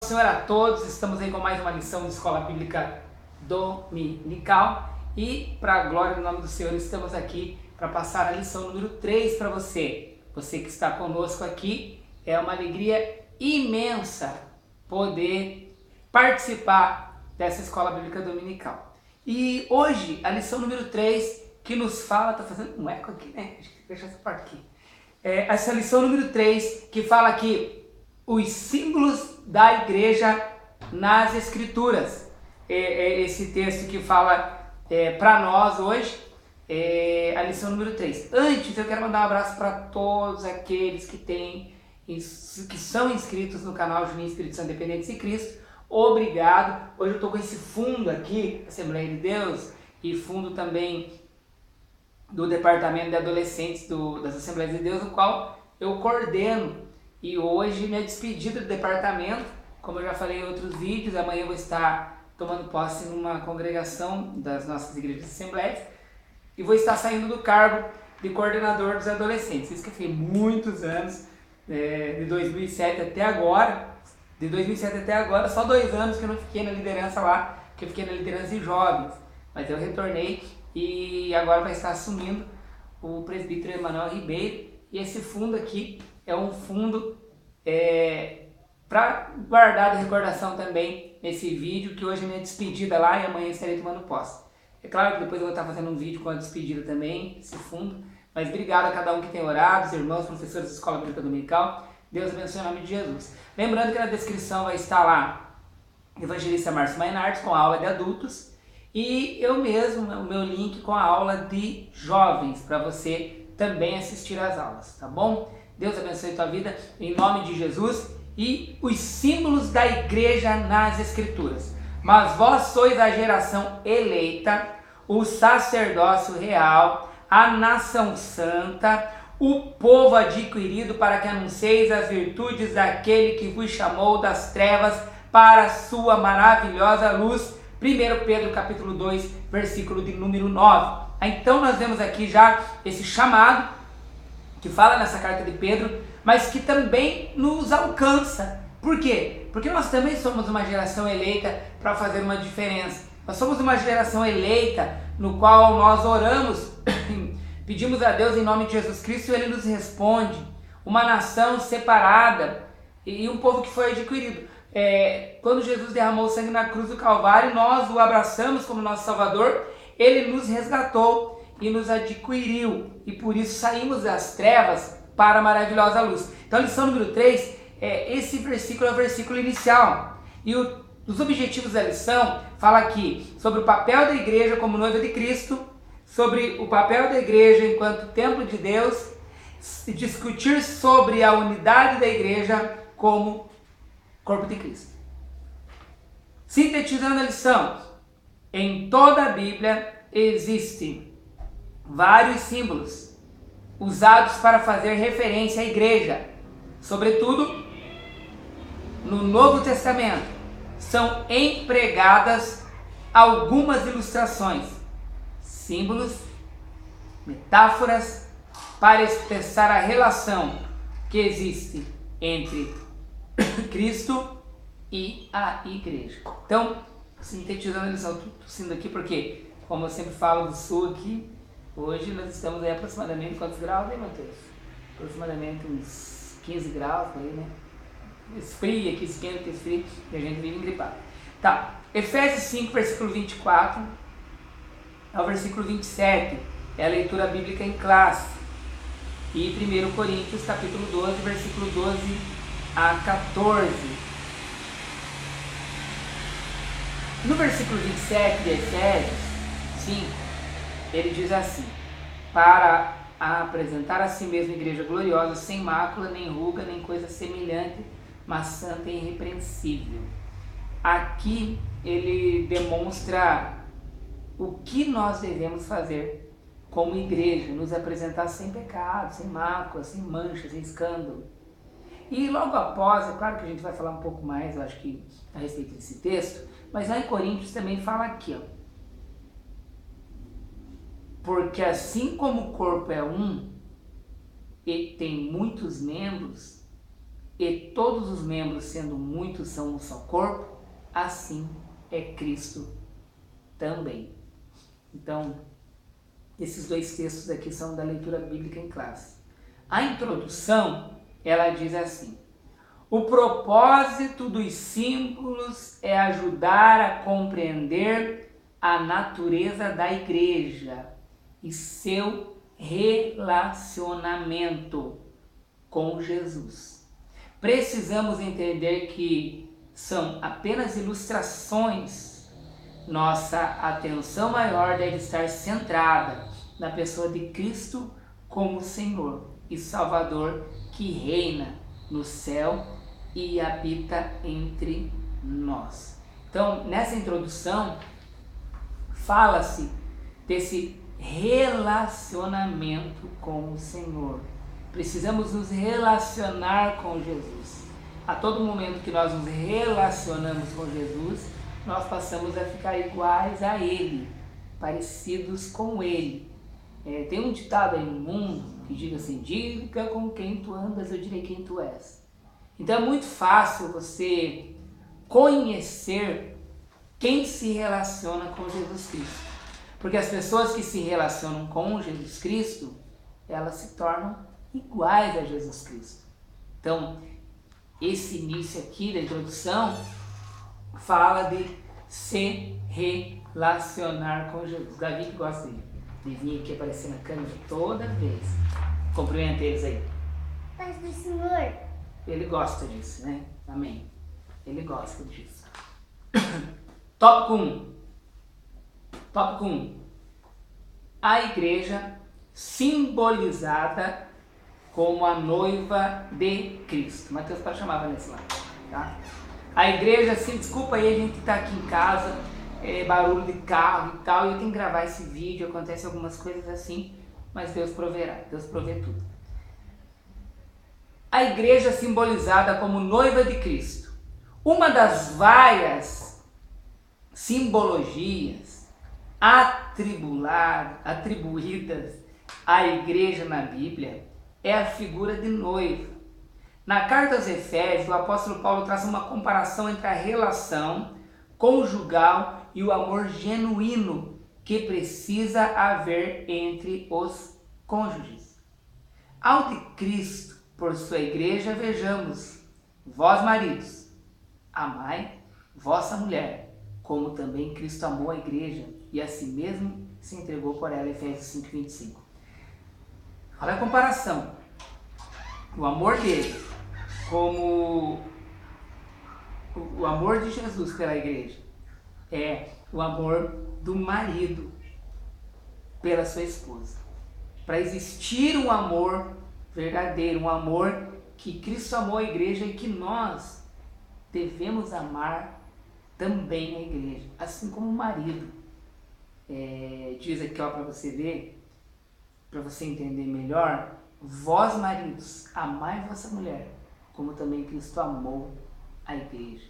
Senhor a todos, estamos aí com mais uma lição de Escola Bíblica Dominical e para a glória do nome do Senhor estamos aqui para passar a lição número 3 para você. Você que está conosco aqui, é uma alegria imensa poder participar dessa Escola Bíblica Dominical. E hoje a lição número 3 que nos fala, tá fazendo um eco aqui, né? Deixa essa parte aqui. Essa lição número 3 que fala aqui os símbolos da igreja nas escrituras. Esse texto que fala para nós hoje, a lição número 3. Antes eu quero mandar um abraço para todos aqueles que são inscritos no canal Juninho Espírito Santo Dependentes em Cristo. Obrigado. Hoje eu estou com esse fundo aqui, Assembleia de Deus, e fundo também do Departamento de Adolescentes das Assembleias de Deus, o qual eu coordeno. E hoje minha despedida do departamento, como eu já falei em outros vídeos, amanhã eu vou estar tomando posse numa congregação das nossas igrejas de assembleias e vou estar saindo do cargo de coordenador dos adolescentes. Isso que eu fiquei muitos anos, de 2007 até agora. De 2007 até agora, só 2 anos que eu não fiquei na liderança lá, que eu fiquei na liderança de jovens. Mas eu retornei e agora vai estar assumindo o presbítero Emanuel Ribeiro. E esse fundo aqui é um fundo para guardar de recordação também nesse vídeo, que hoje é minha despedida lá e amanhã estarei tomando posse. É claro que depois eu vou estar fazendo um vídeo com a despedida também, esse fundo, mas obrigado a cada um que tem orado, os irmãos, professores da Escola Bíblica Dominical. Deus abençoe em nome de Jesus. Lembrando que na descrição vai estar lá Evangelista Márcio Mainardes com a aula de adultos e eu mesmo, o meu link com a aula de jovens, para você também assistir às aulas, tá bom? Deus abençoe a tua vida, em nome de Jesus. E os símbolos da igreja nas escrituras. Mas vós sois a geração eleita, o sacerdócio real, a nação santa, o povo adquirido para que anuncieis as virtudes daquele que vos chamou das trevas para a sua maravilhosa luz. 1 Pedro capítulo 2, versículo de número 9. Então nós vemos aqui já esse chamado que fala nessa carta de Pedro, mas que também nos alcança. Por quê? Porque nós também somos uma geração eleita para fazer uma diferença. Nós somos uma geração eleita no qual nós oramos, pedimos a Deus em nome de Jesus Cristo e Ele nos responde. Uma nação separada e um povo que foi adquirido. Quando Jesus derramou o sangue na cruz do Calvário, nós o abraçamos como nosso Salvador, Ele nos resgatou e nos adquiriu, e por isso saímos das trevas para a maravilhosa luz. Então a lição número 3, esse versículo é o versículo inicial, e os objetivos da lição fala aqui sobre o papel da igreja como noiva de Cristo, sobre o papel da igreja enquanto templo de Deus, e discutir sobre a unidade da igreja como corpo de Cristo. Sintetizando a lição, em toda a Bíblia existem vários símbolos usados para fazer referência à igreja, sobretudo no Novo Testamento. São empregadas algumas ilustrações, símbolos, metáforas para expressar a relação que existe entre Cristo e a igreja. Então, sintetizando a lição, estou tossindo aqui porque, como eu sempre falo do sul aqui, hoje nós estamos aí aproximadamente quantos graus, né, Matheus? Aproximadamente uns 15 graus, por aí, né? Esfria aqui, esquenta, esfria, e a gente vive engripado. Tá, Efésios 5, versículo 24 ao versículo 27, é a leitura bíblica em classe. E 1 Coríntios, capítulo 12, versículo 12 a 14. No versículo 27 de Efésios 5, ele diz assim: para apresentar a si mesmo igreja gloriosa, sem mácula, nem ruga, nem coisa semelhante, mas santa e irrepreensível. Aqui ele demonstra o que nós devemos fazer como igreja, nos apresentar sem pecado, sem mácula, sem mancha, sem escândalo. E logo após, é claro que a gente vai falar um pouco mais, eu acho que a respeito desse texto, mas lá em Coríntios também fala aqui, ó. Porque assim como o corpo é um e tem muitos membros, e todos os membros, sendo muitos, são um só corpo, assim é Cristo também. Então, esses dois textos aqui são da leitura bíblica em classe. A introdução, ela diz assim: o propósito dos símbolos é ajudar a compreender a natureza da igreja e seu relacionamento com Jesus. Precisamos entender que são apenas ilustrações. Nossa atenção maior deve estar centrada na pessoa de Cristo como Senhor e Salvador, que reina no céu e habita entre nós. Então, nessa introdução, fala-se desse relacionamento com o Senhor. Precisamos nos relacionar com Jesus. A todo momento que nós nos relacionamos com Jesus, nós passamos a ficar iguais a Ele, parecidos com Ele. Tem um ditado aí no mundo que diz assim: diga com quem tu andas, eu direi quem tu és. Então é muito fácil você conhecer quem se relaciona com Jesus Cristo. Porque as pessoas que se relacionam com Jesus Cristo, elas se tornam iguais a Jesus Cristo. Então, esse início aqui da introdução fala de se relacionar com Jesus. Davi que gosta de vir aqui aparecer na câmera toda vez. Cumprimenta eles aí. Paz do Senhor. Ele gosta disso, né? Amém. Ele gosta disso. Tópico 1. Tópico 1. A igreja simbolizada como a noiva de Cristo. Mateus pode chamar a Vanessa lá, tá? A igreja, assim, desculpa aí, a gente tá aqui em casa, barulho de carro e tal, e eu tenho que gravar esse vídeo, acontece algumas coisas assim, mas Deus proverá, Deus provê tudo. A igreja simbolizada como noiva de Cristo. Uma das várias simbologias atribuídas à igreja na Bíblia é a figura de noiva. Na carta aos Efésios, o apóstolo Paulo traz uma comparação entre a relação conjugal e o amor genuíno que precisa haver entre os cônjuges. Ao de Cristo, por sua igreja, vejamos: vós maridos, amai vossa mulher, como também Cristo amou a igreja e a si mesmo se entregou por ela. Efésios 5:25. Olha a comparação. O amor dele, como o amor de Jesus pela igreja, é o amor do marido pela sua esposa. Para existir um amor verdadeiro, um amor que Cristo amou a igreja e que nós devemos amar também a igreja, assim como o marido. Diz aqui, para você ver, para você entender melhor: vós maridos, amai vossa mulher, como também Cristo amou a igreja.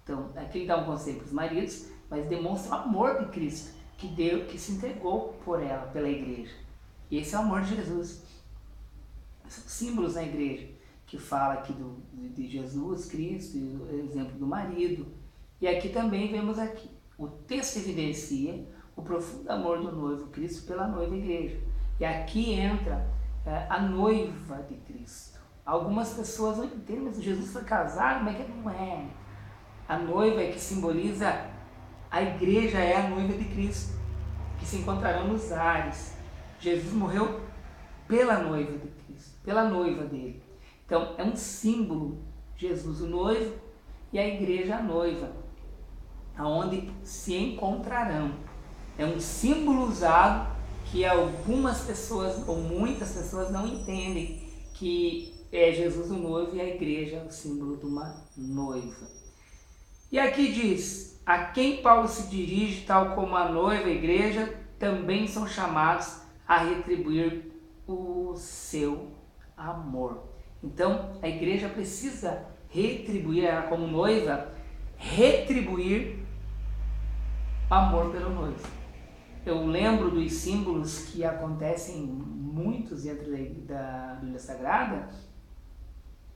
Então, aqui ele dá um conselho para os maridos, mas demonstra o amor de Cristo, que se entregou por ela, pela igreja. E esse é o amor de Jesus. São símbolos na igreja, que fala aqui de Jesus Cristo, e o exemplo do marido. E aqui também vemos aqui, o texto evidencia o profundo amor do noivo Cristo pela noiva igreja. E aqui entra a noiva de Cristo. Algumas pessoas não entendem, mas Jesus foi casado, mas que não é. A noiva é que simboliza, a igreja é a noiva de Cristo, que se encontrarão nos ares. Jesus morreu pela noiva de Cristo, pela noiva dele. Então, é um símbolo, Jesus o noivo e a igreja a noiva, aonde se encontrarão. É um símbolo usado que algumas pessoas, ou muitas pessoas, não entendem, que é Jesus o noivo e a igreja o símbolo de uma noiva. E aqui diz: a quem Paulo se dirige, tal como a noiva, a igreja, também são chamados a retribuir o seu amor. Então, a igreja precisa retribuir, ela como noiva, retribuir amor pelo noivo. Eu lembro dos símbolos que acontecem muitos dentro da Bíblia Sagrada,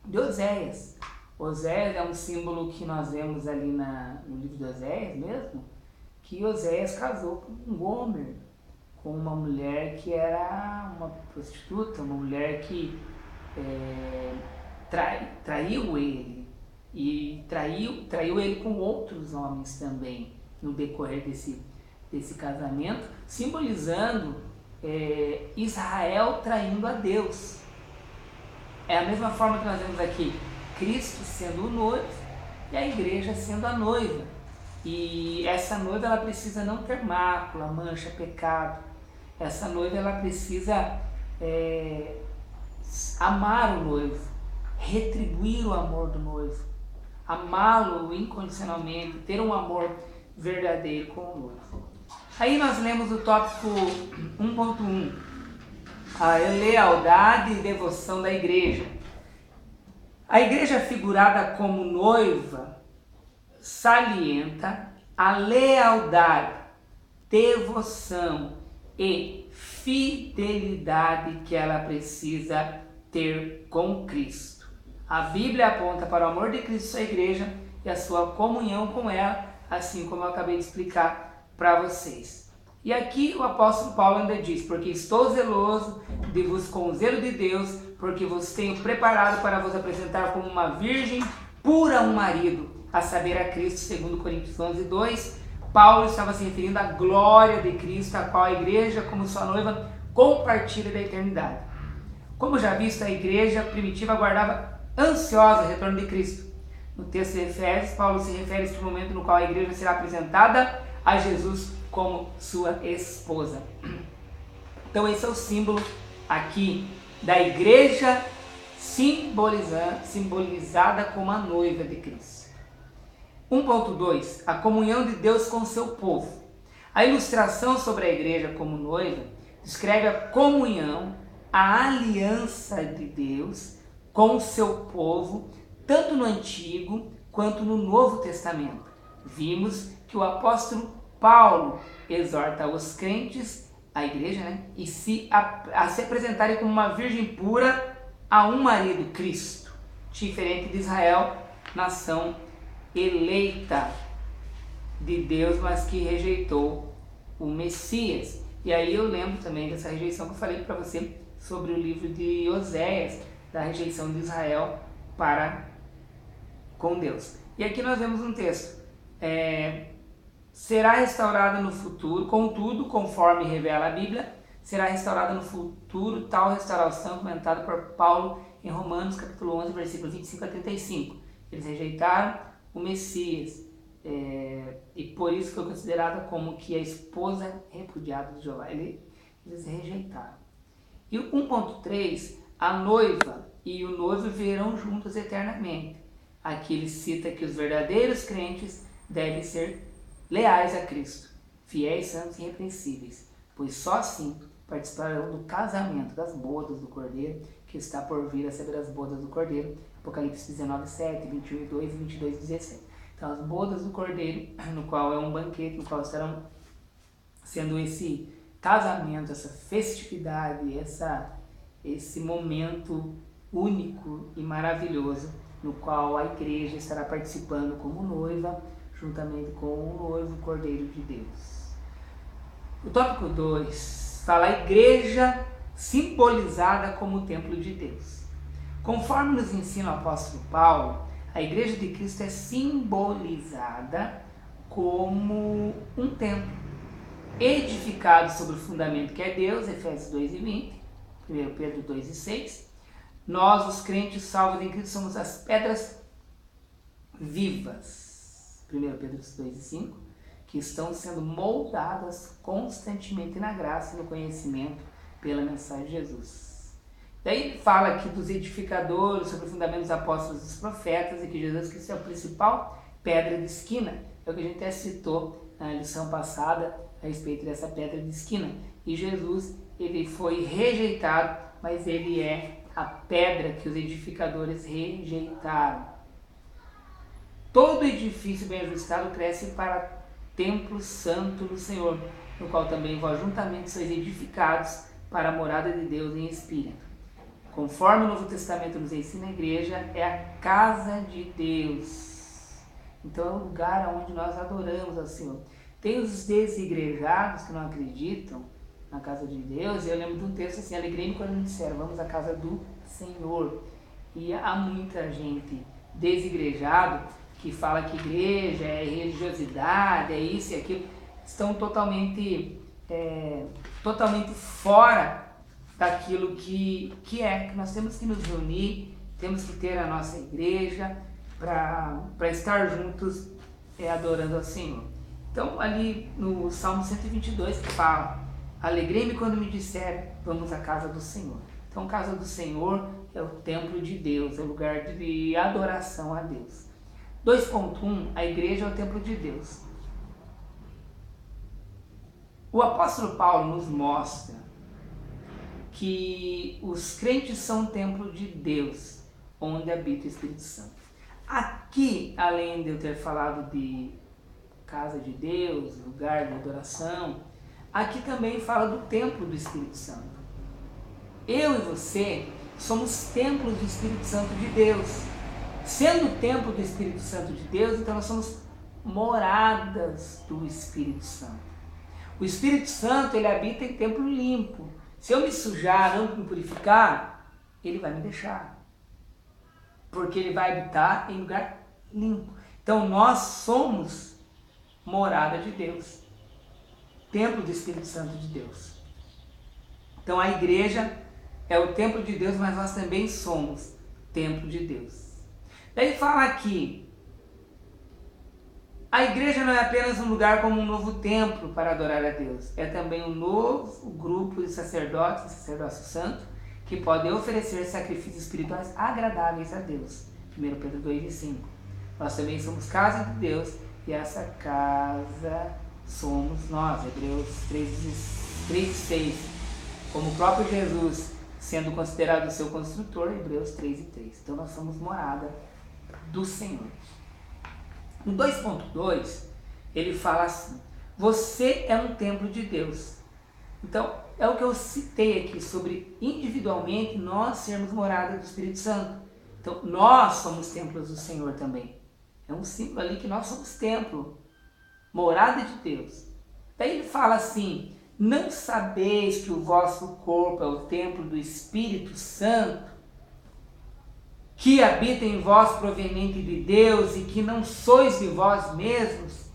de Oséias. Oséias é um símbolo que nós vemos ali no livro de Oséias mesmo, que Oséias casou com um Gomer, com uma mulher que era uma prostituta, uma mulher que traiu ele, e traiu ele com outros homens também, no decorrer desse casamento, simbolizando Israel traindo a Deus. É a mesma forma que nós vemos aqui, Cristo sendo o noivo e a igreja sendo a noiva. E essa noiva ela precisa não ter mácula, mancha, pecado. Essa noiva ela precisa amar o noivo, retribuir o amor do noivo, amá-lo incondicionalmente, ter um amor verdadeiro com o noivo. Aí nós lemos o tópico 1.1, a lealdade e devoção da igreja. A igreja figurada como noiva salienta a lealdade, devoção e fidelidade que ela precisa ter com Cristo. A Bíblia aponta para o amor de Cristo à igreja e a sua comunhão com ela, assim como eu acabei de explicar para vocês. E aqui o apóstolo Paulo ainda diz: porque estou zeloso de vos com o zelo de Deus, porque vos tenho preparado para vos apresentar como uma virgem pura a um marido, a saber, a Cristo, segundo Coríntios 11:2. Paulo estava se referindo à glória de Cristo, a qual a igreja, como sua noiva, compartilha da eternidade. Como já visto, a igreja primitiva aguardava ansiosa o retorno de Cristo. No texto de Efésios, Paulo se refere a este momento no qual a igreja será apresentada a Jesus como sua esposa. Então esse é o símbolo aqui da igreja simbolizada como a noiva de Cristo. 1.2. A comunhão de Deus com seu povo. A ilustração sobre a igreja como noiva descreve a comunhão, a aliança de Deus com o seu povo, tanto no Antigo quanto no Novo Testamento. Vimos que o apóstolo Paulo exorta os crentes, a igreja, a se apresentarem como uma virgem pura a um marido, Cristo, diferente de Israel, nação eleita de Deus, mas que rejeitou o Messias. E aí eu lembro também dessa rejeição que eu falei para você sobre o livro de Oséias, da rejeição de Israel para com Deus. E aqui nós vemos um texto: será restaurada no futuro, contudo, conforme revela a Bíblia, será restaurada no futuro tal restauração comentada por Paulo em Romanos capítulo 11, versículos 25 a 35. Eles rejeitaram o Messias, e por isso foi considerada como que a esposa repudiada de Jeová. Eles rejeitaram. E o 1.3, a noiva e o noivo viverão juntos eternamente. Aqui ele cita que os verdadeiros crentes devem ser leais a Cristo, fiéis, santos e irrepreensíveis, pois só assim participarão do casamento, das bodas do Cordeiro, que está por vir, a saber, as bodas do Cordeiro. Apocalipse 19:7, 21:2 e 22:17. Então, as bodas do Cordeiro, no qual é um banquete, no qual estarão sendo esse casamento, essa festividade, esse momento único e maravilhoso, no qual a igreja estará participando como noiva, juntamente com o noivo Cordeiro de Deus. O tópico 2 fala a igreja simbolizada como o templo de Deus. Conforme nos ensina o apóstolo Paulo, a igreja de Cristo é simbolizada como um templo, edificado sobre o fundamento que é Deus, Efésios 2:20, 1 Pedro 2:6. Nós, os crentes salvos em Cristo, somos as pedras vivas, 1 Pedro 2:5, que estão sendo moldadas constantemente na graça e no conhecimento pela mensagem de Jesus. Daí ele fala aqui dos edificadores, sobre o fundamento dos apóstolos e dos profetas, e que Jesus Cristo é a principal pedra de esquina. É o que a gente até citou na lição passada a respeito dessa pedra de esquina. E Jesus, ele foi rejeitado, mas ele é a pedra que os edificadores rejeitaram. Todo edifício bem ajustado cresce para templo santo do Senhor, no qual também vós juntamente sois edificados para a morada de Deus em espírito. Conforme o Novo Testamento nos ensina, a igreja é a casa de Deus. Então é o lugar onde nós adoramos ao Senhor. Tem os desigrejados que não acreditam na casa de Deus. Eu lembro de um texto assim: alegrei-me quando me disseram, vamos à casa do Senhor. E há muita gente desigrejado que fala que igreja é religiosidade, é isso e aquilo. Estão totalmente fora daquilo que nós temos que nos reunir, temos que ter a nossa igreja para estar juntos adorando ao Senhor. Então ali no Salmo 122 que fala, alegrei-me quando me disseram, vamos à casa do Senhor. Então a casa do Senhor é o templo de Deus, é o lugar de adoração a Deus. 2.1, a igreja é o templo de Deus. O apóstolo Paulo nos mostra que os crentes são o templo de Deus, onde habita o Espírito Santo. Aqui, além de eu ter falado de casa de Deus, lugar de adoração, aqui também fala do templo do Espírito Santo. Eu e você somos templos do Espírito Santo de Deus. Sendo templo do Espírito Santo de Deus, então nós somos moradas do Espírito Santo. O Espírito Santo, ele habita em templo limpo. Se eu me sujar, não me purificar, ele vai me deixar. Porque ele vai habitar em lugar limpo. Então nós somos morada de Deus. Templo do Espírito Santo de Deus. Então a igreja é o templo de Deus, mas nós também somos templo de Deus. Daí fala aqui, a igreja não é apenas um lugar como um novo templo para adorar a Deus, é também um novo grupo de sacerdotes, sacerdócio santo, que podem oferecer sacrifícios espirituais agradáveis a Deus. 1 Pedro 2:5. Nós também somos casa de Deus e essa casa somos nós. Hebreus 3:6. Como o próprio Jesus sendo considerado o seu construtor, Hebreus 3:3. Então nós somos morada do Senhor. No 2.2, ele fala assim, você é um templo de Deus. Então, é o que eu citei aqui sobre individualmente nós sermos morada do Espírito Santo. Então, nós somos templos do Senhor também. É um símbolo ali que nós somos templo, morada de Deus. Daí ele fala assim, não sabeis que o vosso corpo é o templo do Espírito Santo, que habita em vós proveniente de Deus e que não sois de vós mesmos,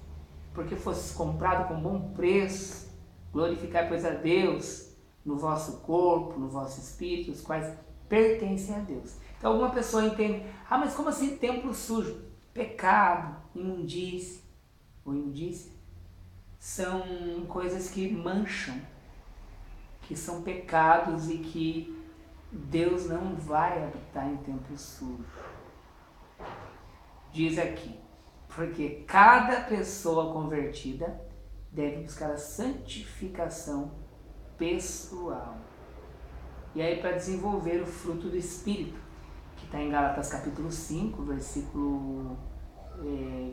porque fostes comprado com bom preço. Glorificai, pois, a Deus no vosso corpo, no vosso espírito, os quais pertencem a Deus. Então alguma pessoa entende, mas como assim templo sujo? Pecado, imundície ou imundícia são coisas que mancham, que são pecados e que Deus não vai habitar em templo sujo. Diz aqui, porque cada pessoa convertida deve buscar a santificação pessoal. E aí para desenvolver o fruto do Espírito, que está em Gálatas capítulo 5, versículo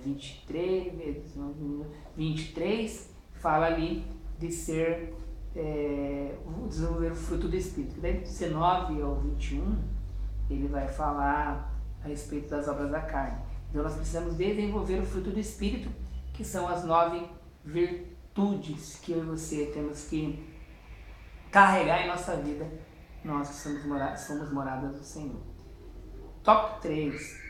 23, fala ali de ser desenvolver o fruto do Espírito. Daí 19 ao 21 ele vai falar a respeito das obras da carne. Então nós precisamos desenvolver o fruto do Espírito, que são as 9 virtudes que eu e você temos que carregar em nossa vida, nós que somos moradas do Senhor. Top 3.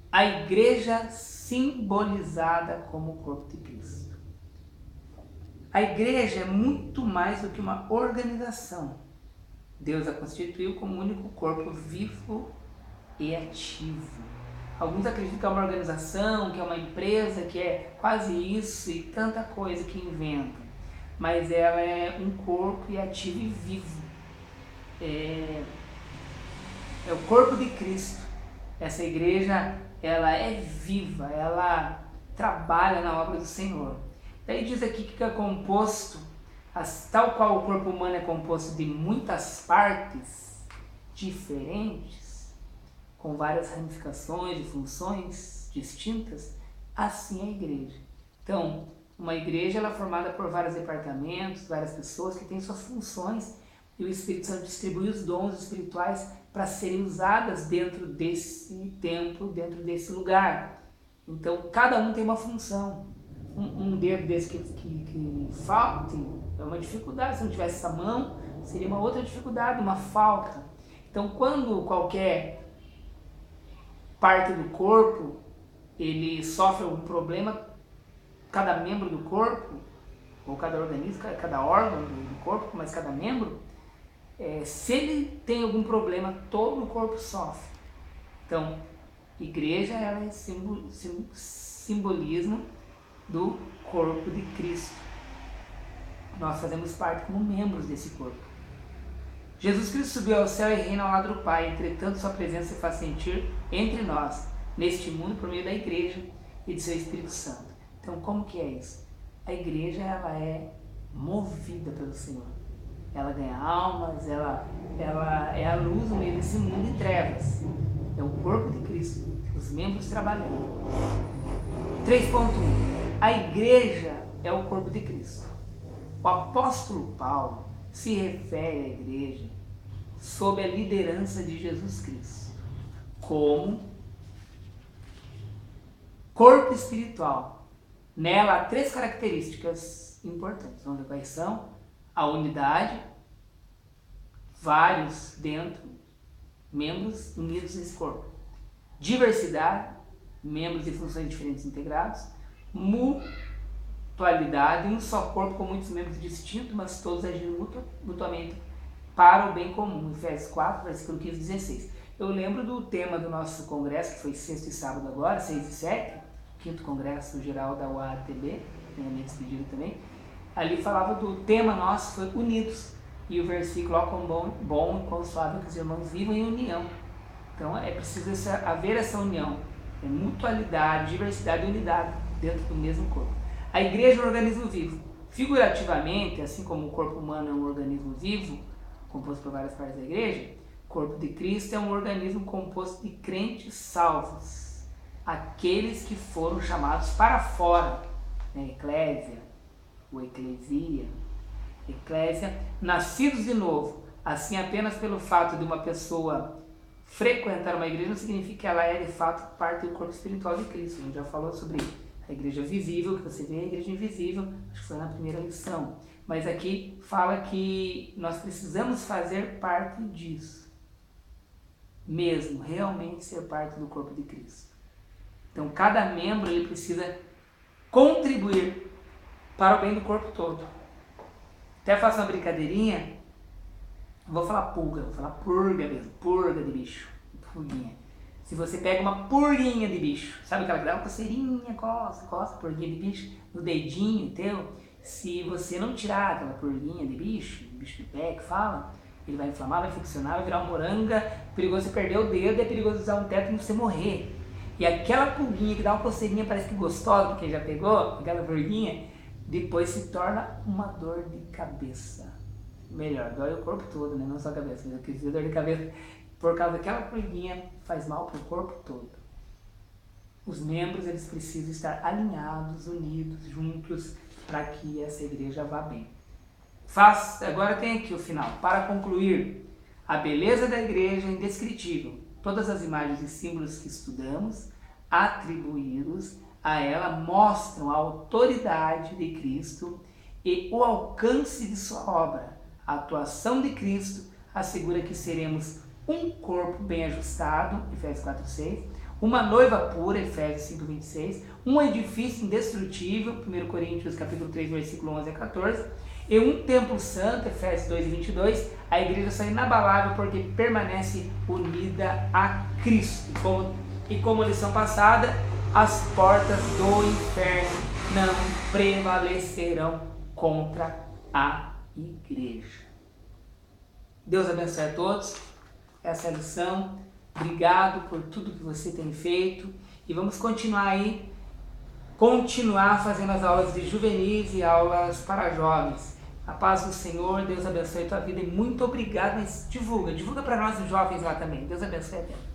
A igreja simbolizada como o corpo de Cristo. A igreja é muito mais do que uma organização. Deus a constituiu como um único corpo vivo e ativo. Alguns acreditam que é uma organização, que é uma empresa, que é quase isso e tanta coisa que inventam. Mas ela é um corpo ativo e vivo. É o corpo de Cristo. Essa igreja, ela é viva, ela trabalha na obra do Senhor. Daí diz aqui que é composto, tal qual o corpo humano é composto de muitas partes diferentes, com várias ramificações e funções distintas, assim é a igreja. Então, uma igreja ela é formada por vários departamentos, várias pessoas que têm suas funções e o Espírito Santo distribui os dons espirituais para serem usadas dentro desse templo, dentro desse lugar. Então, cada um tem uma função. Um dedo desse que falta é uma dificuldade. Se não tivesse essa mão, seria uma outra dificuldade, uma falta. Então, quando qualquer parte do corpo ele sofre algum problema, cada membro do corpo, ou cada organismo, cada órgão do corpo, mas cada membro, se ele tem algum problema, todo o corpo sofre. Então, igreja ela é simbolismo do corpo de Cristo. Nós fazemos parte como membros desse corpo. Jesus Cristo subiu ao céu e reina ao lado do Pai, entretanto sua presença se faz sentir entre nós, neste mundo, por meio da igreja e de seu Espírito Santo. Então, como que é isso? A igreja ela é movida pelo Senhor. Ela ganha almas, ela é a luz no meio desse mundo em trevas. É o corpo de Cristo, os membros trabalhando. 3.1. A igreja é o corpo de Cristo. O apóstolo Paulo se refere à igreja sob a liderança de Jesus Cristo como corpo espiritual. Nela há 3 características importantes. Vamos ver quais são: a unidade, vários dentro, membros unidos nesse corpo. Diversidade, membros e funções diferentes integrados. Mutualidade, um só corpo com muitos membros distintos, mas todos agindo mutuamente para o bem comum. Efésios 4, versículo 15 e 16. Eu lembro do tema do nosso congresso, que foi sexta e sábado agora, 6 e 7, 5º Congresso Geral da UATB, minha despedida também. Ali falava do tema nosso, foi Unidos. E o versículo, ó, quão bom e quão suave que os irmãos vivam em união. Então é preciso haver essa união, mutualidade, diversidade e unidade dentro do mesmo corpo. A igreja é um organismo vivo. Figurativamente, assim como o corpo humano é um organismo vivo, composto por várias partes da igreja, o corpo de Cristo é um organismo composto de crentes salvos, aqueles que foram chamados para fora, eclésia, ou eclesia, nascidos de novo. Assim, apenas pelo fato de uma pessoa frequentar uma igreja não significa que ela é de fato parte do corpo espiritual de Cristo. A gente já falou sobre a igreja visível, que você vê, a igreja invisível, acho que foi na primeira lição. Mas aqui fala que nós precisamos fazer parte disso, mesmo, realmente ser parte do corpo de Cristo. Então, cada membro ele precisa contribuir para o bem do corpo todo. Até faço uma brincadeirinha, não vou falar pulga, vou falar purga mesmo, purga de bicho, purguinha. Se você pega uma purguinha de bicho, sabe aquela que dá uma coceirinha, coça, purguinha de bicho, no dedinho teu, se você não tirar aquela purguinha de bicho de pé que fala, ele vai inflamar, vai infeccionar, vai virar uma moranga, é perigoso você perder o dedo, é perigoso usar um tétano e você morrer. E aquela pulguinha que dá uma coceirinha, parece que gostosa, porque já pegou, aquela purguinha, depois se torna uma dor de cabeça. Melhor, dói o corpo todo, né? Não só a cabeça, mas eu quis dizer dor de cabeça, por causa daquela pulguinha, faz mal para o corpo todo. Os membros, eles precisam estar alinhados, unidos, juntos, para que essa igreja vá bem. Agora tem aqui o final. Para concluir, a beleza da igreja é indescritível. Todas as imagens e símbolos que estudamos, atribuídos a ela, mostram a autoridade de Cristo e o alcance de sua obra. A atuação de Cristo assegura que seremos um corpo bem ajustado, Efésios 4:6, uma noiva pura, Efésios 5:26, um edifício indestrutível, 1 Coríntios capítulo 3, versículo 11 a 14, e um templo santo, Efésios 2:22, a igreja só é inabalável porque permanece unida a Cristo. E como lição passada, as portas do inferno não prevalecerão contra a igreja. Deus abençoe a todos. Essa é a lição. Obrigado por tudo que você tem feito. E vamos continuar fazendo as aulas de juvenis e aulas para jovens. A paz do Senhor, Deus abençoe a tua vida e muito obrigado. Mas divulga para nós os jovens lá também. Deus abençoe a todos.